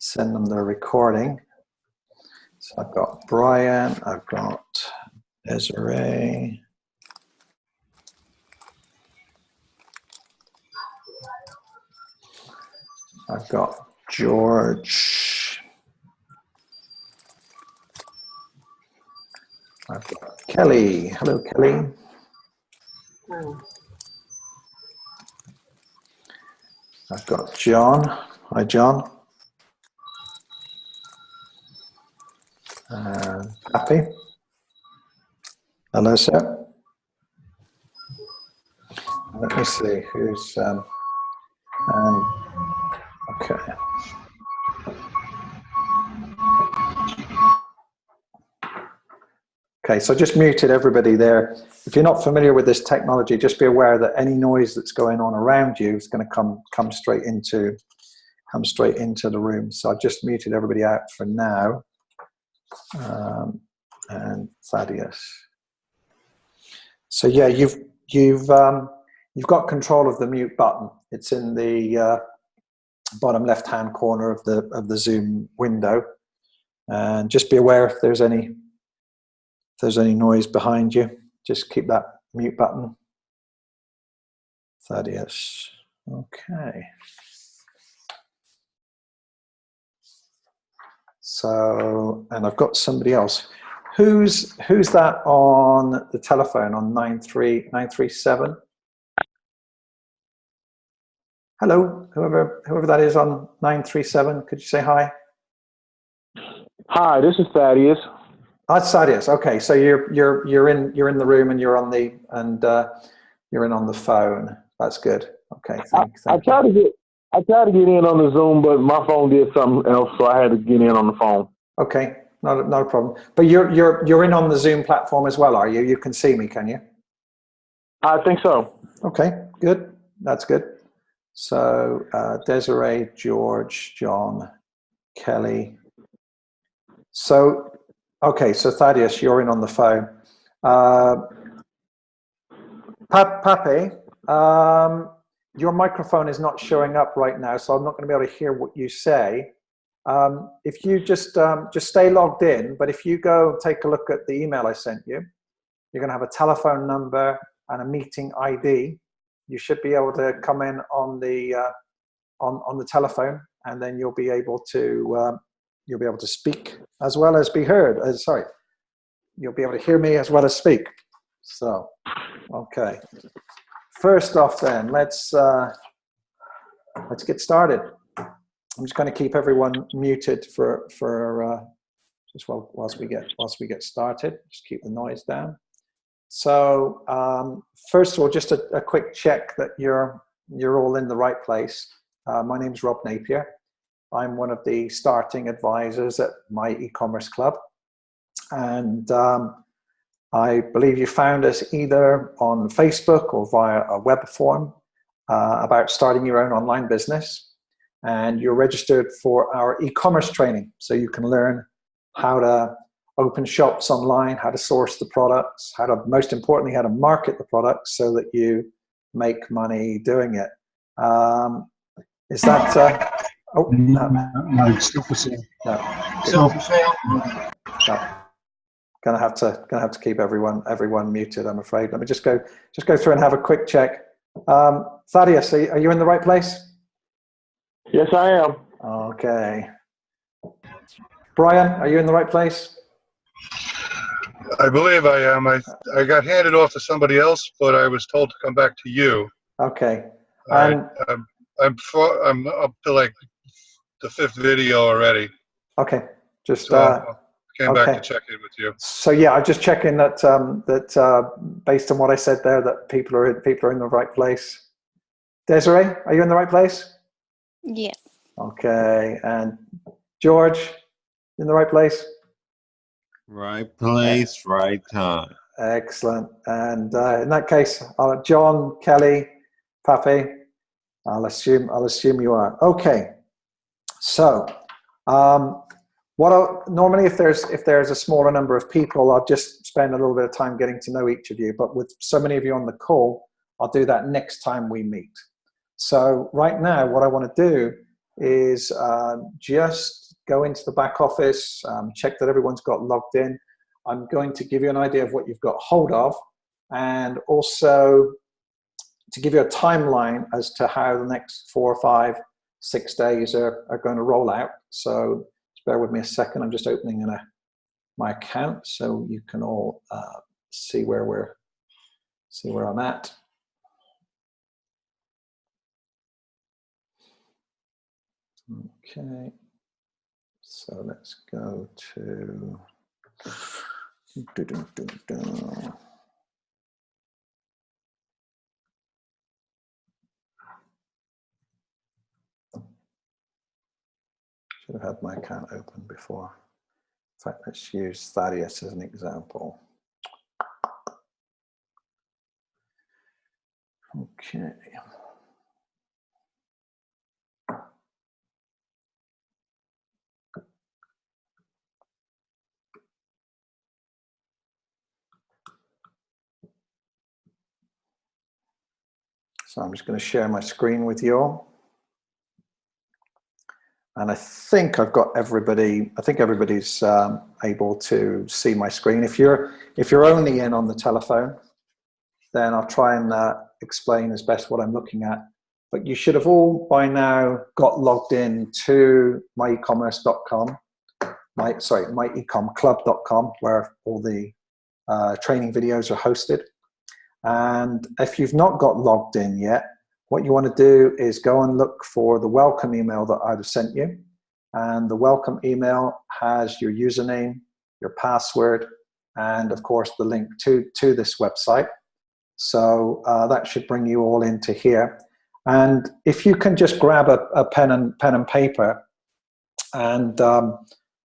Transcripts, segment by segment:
send them the recording. So I've got Brian, I've got Desiree. I've got George. I've got Kelly. Hello, Kelly. I've got John. Hi, John. Happy. Hello, sir. Let me see who's. Okay. Okay, so I just muted everybody there. If you're not familiar with this technology, just be aware that any noise that's going on around you is going to come straight into the room. So I've just muted everybody out for now. And Thaddeus. So yeah, you've got control of the mute button. It's in the bottom left-hand corner of the Zoom window, and just be aware if there's any noise behind you. Just keep that mute button. Thaddeus. Okay. So, and I've got somebody else. Who's that on the telephone on 93937? Hello, whoever that is on 937. Could you say hi? Hi, this is Thaddeus. Oh, it's Thaddeus. Okay, so you're in the room and you're in on the phone. That's good. Okay, thank I tried to get in on the Zoom, but my phone did something else, so I had to get in on the phone. Okay, not a problem. But you're in on the Zoom platform as well, are you? You can see me, can you? I think so. Okay, good. That's good. So Desiree, George, John, Kelly. So, okay, so Thaddeus, you're in on the phone. Pape, your microphone is not showing up right now, so I'm not going to be able to hear what you say. If you just stay logged in, but if you go take a look at the email I sent you, you're going to have a telephone number and a meeting ID. You should be able to come in on the telephone, and then you'll be able to speak as well as be heard. You'll be able to hear me as well as speak. So, okay. First off, then let's get started. I'm just going to keep everyone muted for just whilst we get started. Just keep the noise down. So first of all, just a quick check that you're all in the right place. My name is Rob Napier. I'm one of the starting advisors at My E-Commerce Club, and I believe you found us either on Facebook or via a web form about starting your own online business, and you're registered for our e-commerce training, so you can learn how to open shops online, how to source the products, most importantly, how to market the products so that you make money doing it. Is that? Oh, no, still for sale. No. Still for sale. No. Gonna have to keep everyone muted, I'm afraid. Let me just go through and have a quick check. Thaddeus, are you in the right place? Yes, I am. Okay. Brian, are you in the right place? I believe I am. I got handed off to somebody else, but I was told to come back to you. Okay. I'm up to like the 5th video already. Okay. Just so came okay. back to check in with you. So yeah, I'm just checking that based on what I said there, that people are in the right place. Desiree, are you in the right place? Yes. Okay. And George, in the right place? Right place, right time. Excellent. And in that case, John, Kelly, Pape, I'll assume you are. Okay. So, normally if there's a smaller number of people, I'll just spend a little bit of time getting to know each of you. But with so many of you on the call, I'll do that next time we meet. So right now, what I want to do is just go into the back office, check that everyone's got logged in. I'm going to give you an idea of what you've got hold of, and also to give you a timeline as to how the next 4, 5, 6 days are going to roll out. So just bear with me a second. I'm just opening my account so you can all see where I'm at. Okay, so let's go to should have had my account open before. In fact, let's use Thaddeus as an example. Okay. So I'm just going to share my screen with you all. And I think I've got everybody, I think everybody's able to see my screen. If you're only in on the telephone, then I'll try and explain as best what I'm looking at. But you should have all by now got logged in to myecommerce.com, myecomclub.com, where all the training videos are hosted. And if you've not got logged in yet, what you want to do is go and look for the welcome email that I've sent you. And the welcome email has your username, your password, and of course the link to this website. So that should bring you all into here. And if you can just grab a pen and paper, and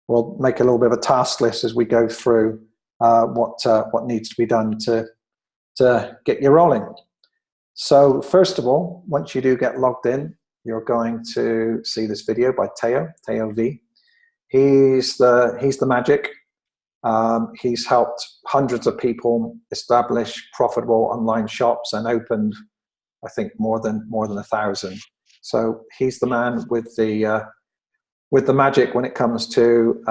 we'll make a little bit of a task list as we go through what needs to be done to get you rolling. So first of all, once you do get logged in, you're going to see this video by Theo V. He's the magic. He's helped hundreds of people establish profitable online shops and opened, I think, more than 1,000. So he's the man with the magic when it comes to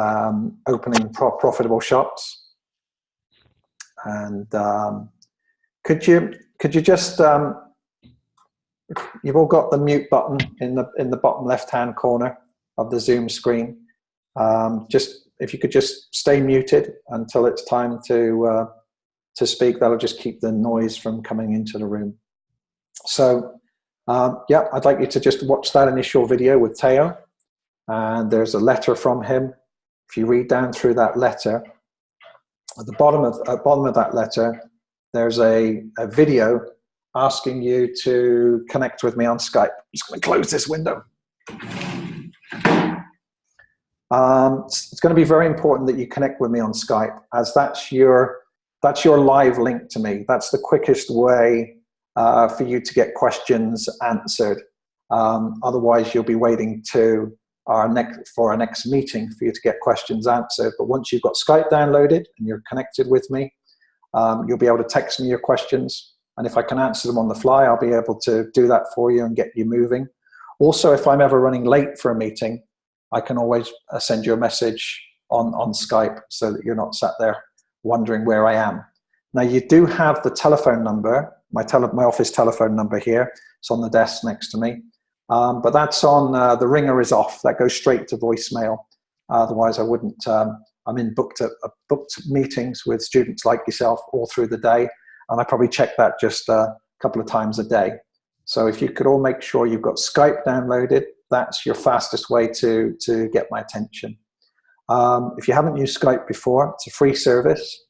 opening profitable shops. And could you just you've all got the mute button in the bottom left hand corner of the Zoom screen. Just if you could just stay muted until it's time to speak, that'll just keep the noise from coming into the room. So yeah, I'd like you to just watch that initial video with Theo, and there's a letter from him. If you read down through that letter, at the bottom of that letter, there's a video asking you to connect with me on Skype. I'm just going to close this window. It's going to be very important that you connect with me on Skype, as that's your live link to me. That's the quickest way for you to get questions answered. Otherwise, you'll be waiting to our next meeting for you to get questions answered. But once you've got Skype downloaded and you're connected with me, you'll be able to text me your questions. And if I can answer them on the fly, I'll be able to do that for you and get you moving. Also, if I'm ever running late for a meeting, I can always send you a message on Skype so that you're not sat there wondering where I am. Now, you do have the telephone number, my office telephone number here. It's on the desk next to me. But that's on, the ringer is off. That goes straight to voicemail. Otherwise, I wouldn't. I'm in booked meetings with students like yourself all through the day, and I probably check that just a couple of times a day. So if you could all make sure you've got Skype downloaded, that's your fastest way to get my attention. If you haven't used Skype before, it's a free service.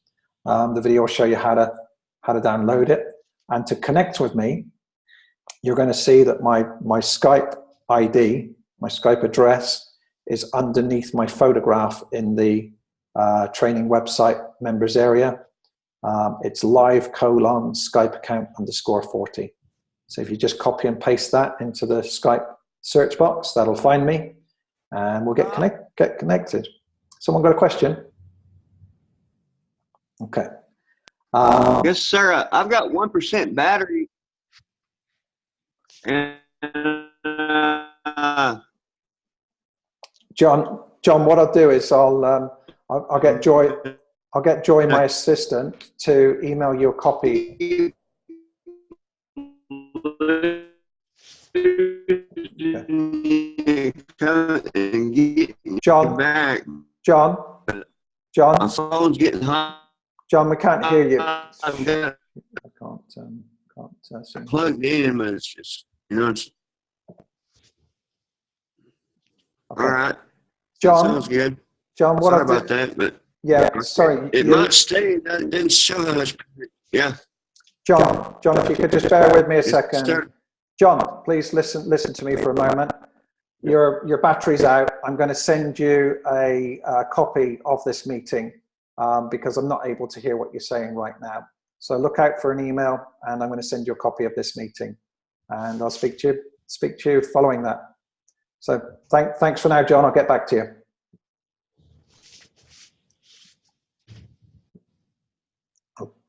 The video will show you how to download it. And to connect with me, you're going to see that my Skype ID, my Skype address, is underneath my photograph in the training website members area. It's live:_Skype account _40. So if you just copy and paste that into the Skype search box, that'll find me, and we'll get connected. Someone got a question? Okay. Yes, sir. I've got 1% battery, and John, what I'll do is I'll get Joy, my assistant, to email you a copy. John, back. John, My phone's getting hot. John, we can't hear you. I've got I can't seem to- plugged in, but it's just, it's Okay. all right. John, Sounds good. John, what Sorry I'll do, about that, but yeah, sorry. it might stay. It didn't show how much. Yeah. John, if you could just bear with me a It's second. start- John, please listen to me for a moment. Your battery's out. I'm going to send you a copy of this meeting because I'm not able to hear what you're saying right now. So look out for an email, and I'm going to send you a copy of this meeting, and I'll speak to you following that. So thanks for now, John. I'll get back to you.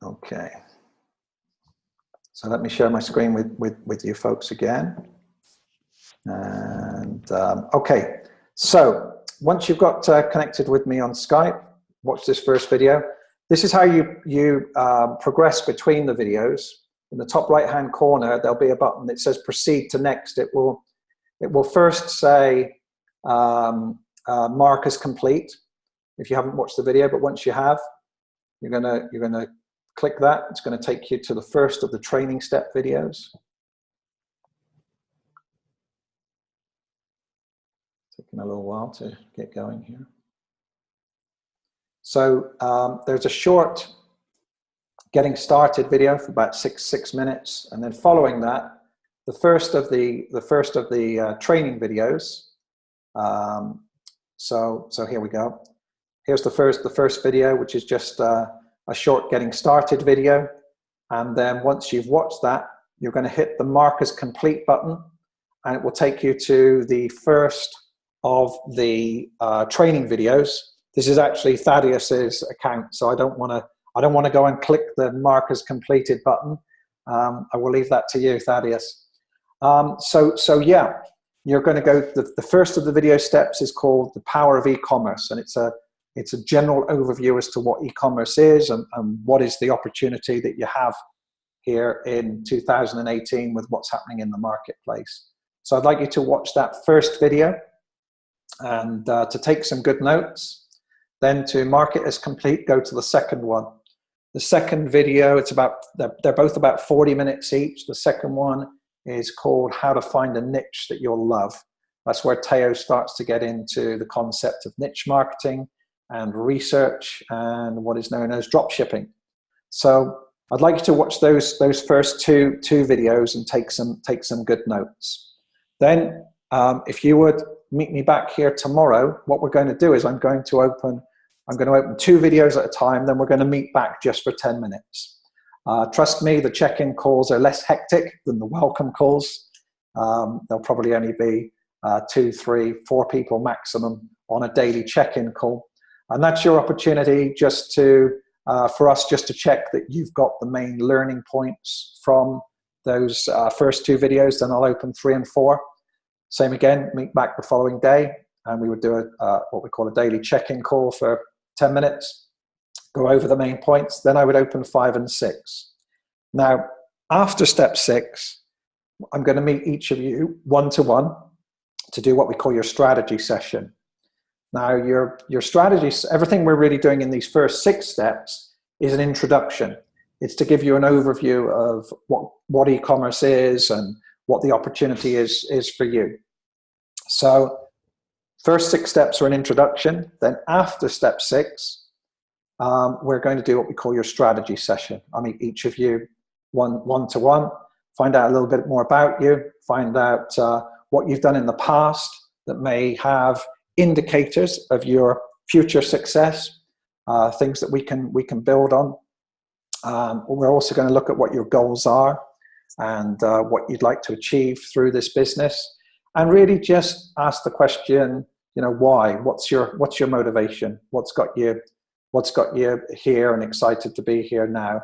Okay. So let me share my screen with you folks again. And okay, so once you've got connected with me on Skype, watch this first video. This is how you progress between the videos. In the top right-hand corner, there'll be a button that says "Proceed to Next." It will first say "Mark as complete" if you haven't watched the video, but once you have, you're gonna click that. It's going to take you to the first of the training step videos. Taking a little while to get going here. So there's a short getting started video for about six minutes, and then following that, the first of the training videos. So here we go. Here's the first video, which is just a short getting started video, and then once you've watched that, you're going to hit the Mark as Complete button, and it will take you to the first of the training videos. This is actually Thaddeus's account, so I don't want to go and click the Mark as Completed button. I will leave that to you, Thaddeus. So yeah, you're going to go. The first of the video steps is called The Power of E-commerce, and it's a general overview as to what e-commerce is and what is the opportunity that you have here in 2018 with what's happening in the marketplace. So I'd like you to watch that first video and to take some good notes. Then to mark it as complete, go to the second one. The second video, they're both about 40 minutes each. The second one is called How to Find a Niche That You'll Love. That's where Teo starts to get into the concept of niche marketing and research and what is known as drop shipping. So I'd like you to watch those first two videos and take some good notes. Then if you would meet me back here tomorrow, what we're going to do is I'm going to open 2 videos at a time, then we're going to meet back just for 10 minutes. Trust me, the check-in calls are less hectic than the welcome calls. There'll probably only be 2, 3, 4 people maximum on a daily check-in call. And that's your opportunity just to, for us just to check that you've got the main learning points from those first 2 videos. Then I'll open 3 and 4. Same again, meet back the following day, and we would do what we call a daily check-in call for 10 minutes, go over the main points. Then I would open 5 and 6. Now, after step 6, I'm going to meet each of you one-to-one to do what we call your strategy session. Now, your strategies, everything we're really doing in these first 6 steps is an introduction. It's to give you an overview of what e-commerce is and what the opportunity is for you. So first 6 steps are an introduction. Then after step 6, we're going to do what we call your strategy session. I meet each of you one-to-one, find out a little bit more about you, find out what you've done in the past that may have indicators of your future success, things that we can build on. We're also going to look at what your goals are and what you'd like to achieve through this business, and really just ask the question, why? What's your motivation? What's got you here and excited to be here now?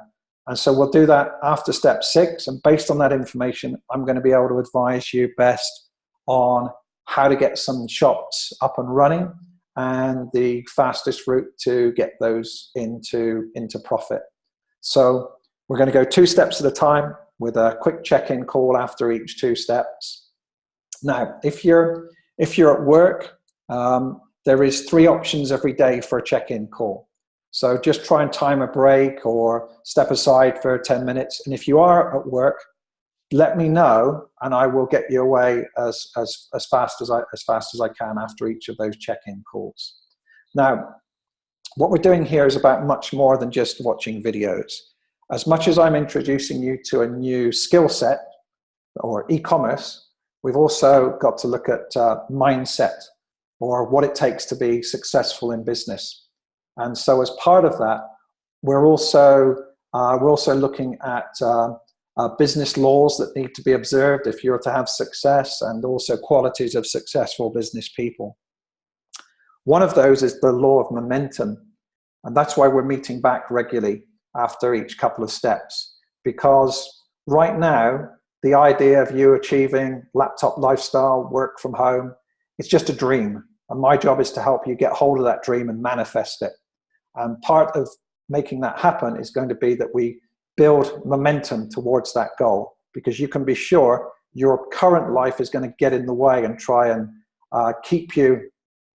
And so we'll do that after step 6, and based on that information, I'm going to be able to advise you best on how to get some shops up and running, and the fastest route to get those into profit. So we're going to go 2 steps at a time with a quick check-in call after each 2 steps. Now, if you're at work, there is 3 options every day for a check-in call. So just try and time a break or step aside for 10 minutes. And if you are at work, let me know, and I will get you away as fast as I can after each of those check-in calls. Now, what we're doing here is about much more than just watching videos. As much as I'm introducing you to a new skill set or e-commerce, we've also got to look at mindset, or what it takes to be successful in business. And so as part of that, we're also looking at business laws that need to be observed if you're to have success, and also qualities of successful business people. One of those is the law of momentum. And that's why we're meeting back regularly after each couple of steps. Because right now, the idea of you achieving laptop lifestyle, work from home, it's just a dream. And my job is to help you get hold of that dream and manifest it. And part of making that happen is going to be that we build momentum towards that goal, because you can be sure your current life is going to get in the way and try and keep you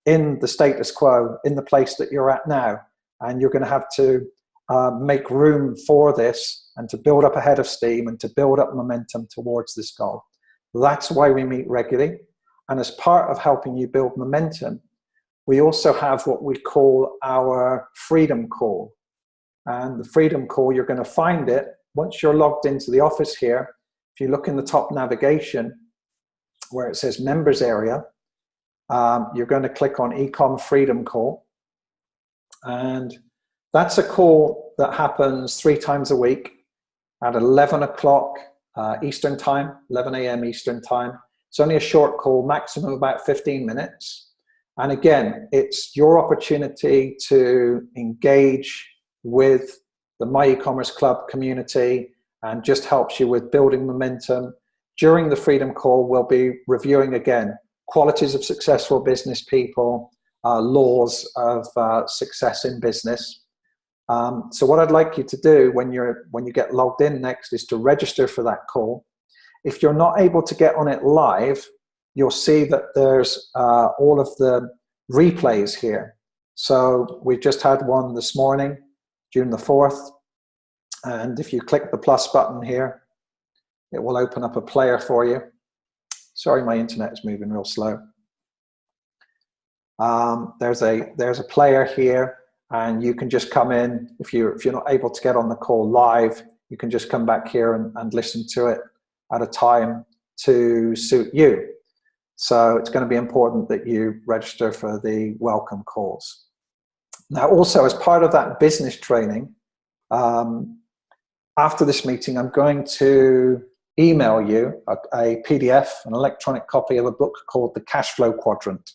in the status quo, in the place that you're at now. And you're going to have to make room for this, and to build up a head of steam and to build up momentum towards this goal. That's why we meet regularly. And as part of helping you build momentum, we also have what we call our Freedom Call. And the Freedom Call, you're going to find it once you're logged into the office here. If you look in the top navigation where it says Members Area, you're going to click on Ecom Freedom Call. And that's a call that happens 3 times a week at 11 o'clock Eastern Time, 11 a.m. Eastern Time. It's only a short call, maximum about 15 minutes. And again, it's your opportunity to engage with the My E-Commerce Club community, and just helps you with building momentum. During the Freedom Call, we'll be reviewing again qualities of successful business people, laws of success in business. So what I'd like you to do when you get logged in next is to register for that call. If you're not able to get on it live, you'll see that there's all of the replays here. So we just had one this morning, June the 4th. And if you click the plus button here, it will open up a player for you. Sorry, my internet is moving real slow. There's a player here, and you can just come in. If you're not able to get on the call live, you can just come back here and listen to it at a time to suit you. So it's going to be important that you register for the welcome calls. Now, also as part of that business training, after this meeting, I'm going to email you a PDF, an electronic copy of a book called The Cash Flow Quadrant.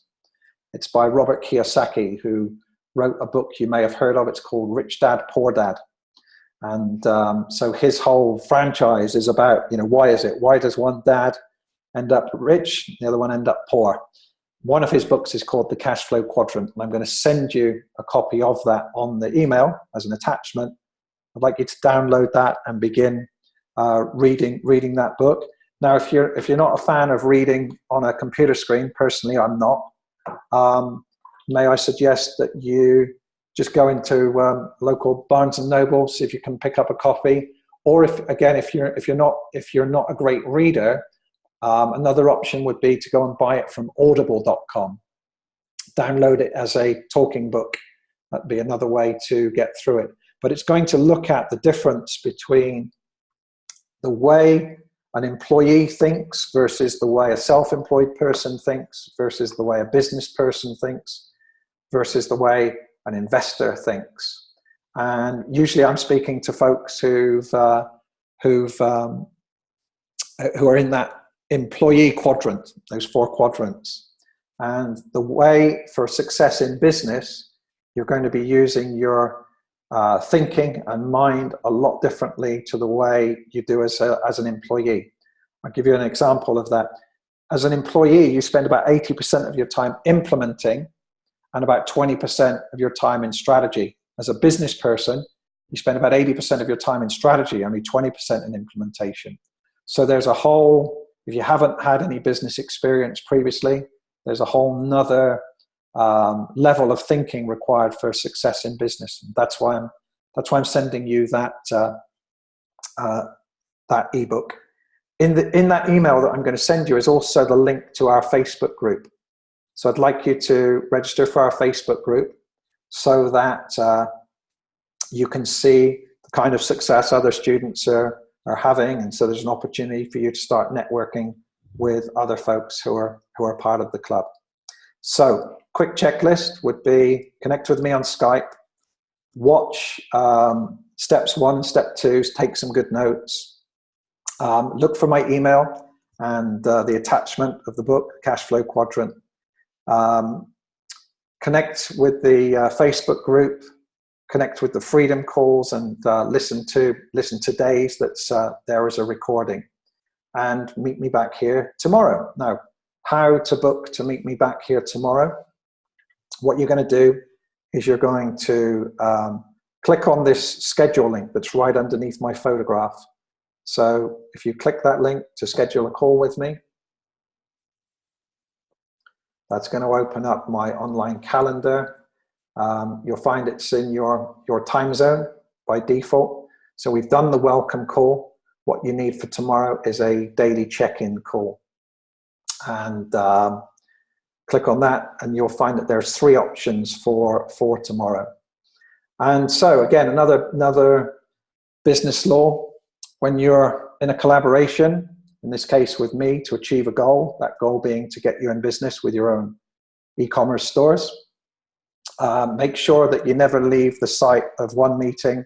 It's by Robert Kiyosaki, who wrote a book you may have heard of. It's called Rich Dad, Poor Dad. And so his whole franchise is about, why is it? Why does one dad end up rich, the other one end up poor? One of his books is called The Cash Flow Quadrant, and I'm going to send you a copy of that on the email as an attachment. I'd like you to download that and begin reading that book. Now, if you're not a fan of reading on a computer screen, personally, I'm not. May I suggest that you just go into local Barnes and Noble, see if you can pick up a copy. Or if you're not a great reader, another option would be to go and buy it from audible.com. Download it as a talking book. That'd be another way to get through it. But it's going to look at the difference between the way an employee thinks versus the way a self-employed person thinks versus the way a business person thinks versus the way an investor thinks. And usually I'm speaking to folks who are in that employee quadrant, those 4 quadrants. And the way for success in business, you're going to be using your thinking and mind a lot differently to the way you do as an employee. I'll give you an example of that. as an employee, you spend about 80% of your time implementing and about 20% of your time in strategy. As a business person, you spend about 80% of your time in strategy, only 20% in implementation. So there's a whole, if you haven't had any business experience previously, there's a whole nother level of thinking required for success in business. And that's why I'm sending you that that ebook. In that email that I'm going to send you is also the link to our Facebook group. So I'd like you to register for our Facebook group so that you can see the kind of success other students are having, and so there's an opportunity for you to start networking with other folks who are part of the club. So quick checklist would be connect with me on Skype, watch steps 1 and step 2, take some good notes, look for my email and the attachment of the book, Cash Flow Quadrant. Connect with the Facebook group, connect with the Freedom Calls, and listen to today's that's there as a recording, and meet me back here tomorrow. Now, how to book to meet me back here tomorrow? What you're going to do is you're going to click on this schedule link that's right underneath my photograph. So if you click that link to schedule a call with me, that's going to open up my online calendar. You'll find it's in your time zone by default. So we've done the welcome call. What you need for tomorrow is a daily check-in call. And click on that and you'll find that there's 3 options for tomorrow. And so again, another business law, when you're in a collaboration, in this case with me, to achieve a goal, that goal being to get you in business with your own e-commerce stores, make sure that you never leave the site of one meeting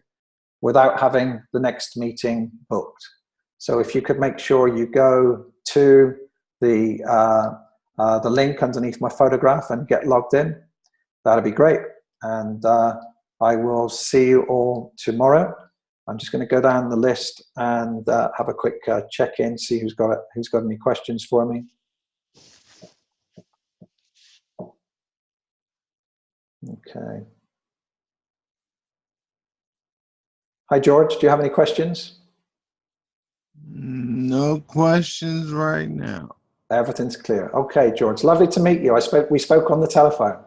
without having the next meeting booked. So if you could make sure you go to the link underneath my photograph and get logged in, that'd be great. And I will see you all tomorrow. I'm just going to go down the list and have a quick check-in, see who's got any questions for me. Okay. Hi, George. Do you have any questions? No questions right now. Everything's clear. Okay, George. Lovely to meet you. We spoke on the telephone.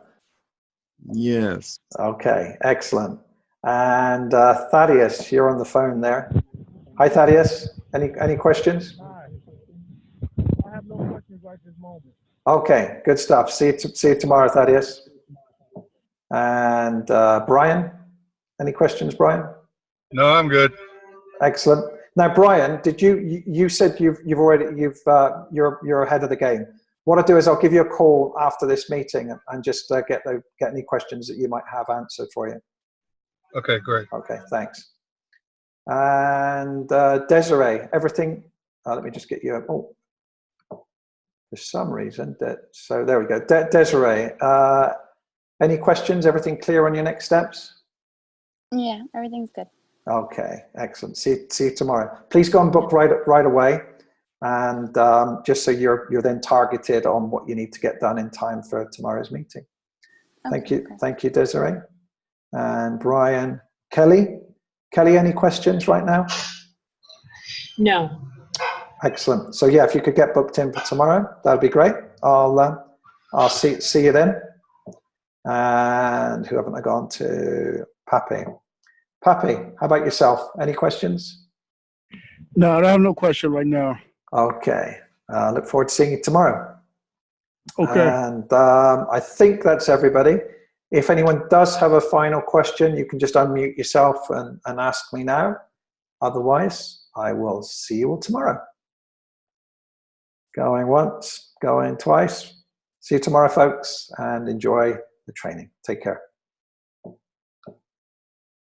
Yes. Okay, excellent. And Thaddeus, you're on the phone there. Hi, Thaddeus. Any questions? Hi. I have no questions right this moment. Okay, good stuff. See you tomorrow, Thaddeus. And Brian, any questions, Brian? No, I'm good. Excellent. Now, Brian, you said you're ahead of the game. What I'll do is I'll give you a call after this meeting and just get any questions that you might have answered for you. Okay, great. Okay, thanks. And Desiree, everything. Let me just get you. Oh, for some reason so there we go. Desiree, any questions? Everything clear on your next steps? Yeah, everything's good. Okay, excellent. See you tomorrow. Please go and book right away, and just so you're then targeted on what you need to get done in time for tomorrow's meeting. Okay, Thank you, Desiree. And Brian, Kelly, any questions right now? No. Excellent. So yeah, if you could get booked in for tomorrow, that'd be great. I'll see you then. And who haven't I gone to? Pappy, how about yourself? Any questions? No, I have no question right now. Okay. Look forward to seeing you tomorrow. Okay. And I think that's everybody. If anyone does have a final question, you can just unmute yourself and ask me now. Otherwise, I will see you all tomorrow. Going once, going twice. See you tomorrow, folks, and enjoy the training. Take care.